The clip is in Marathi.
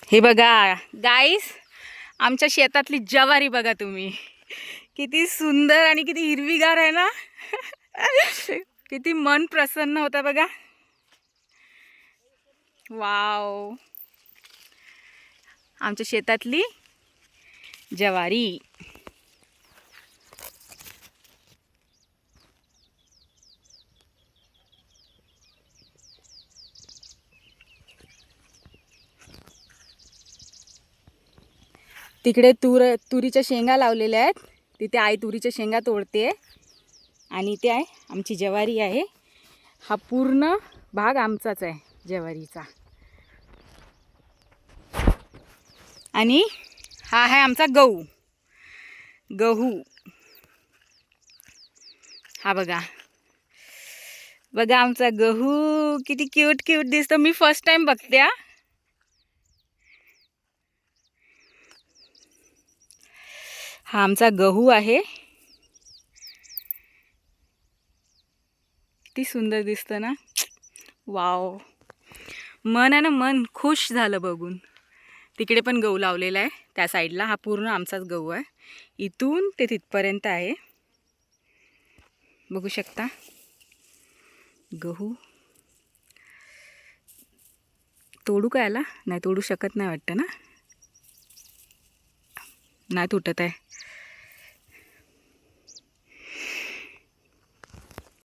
हे बघा गाईस, आमच्या शेतातली ज्वारी बघा तुम्ही, किती सुंदर आणि किती हिरवीगार आहे ना. किती मन प्रसन्न होतं बघा. वाव, आमच्या शेतातली ज्वारी. तिकडे तुरीच्या शेंगा लावलेल्या आहेत. तिथे आई तुरीच्या शेंगा तोडते आणि इथे आहे आमची ज्वारी आहे. हा पूर्ण भाग आमचाच आहे ज्वारीचा. आणि हा आहे आमचा गहू. हा बघा बघा आमचा गहू किती क्यूट दिसतो. मी फर्स्ट टाइम बघते. हा आमचा गहू आहे. किती सुंदर दिसतं ना. वाव, मन आहे ना, मन खुश झालं बघून. तिकडे पण गहू लावलेला आहे त्या साईडला. हा पूर्ण आमचाच गहू आहे. इथून ते तिथपर्यंत आहे, बघू शकता. गहू तोडू का याला? नाही तोडू शकत नाही वाटतं ना. नाही तुटत आहे.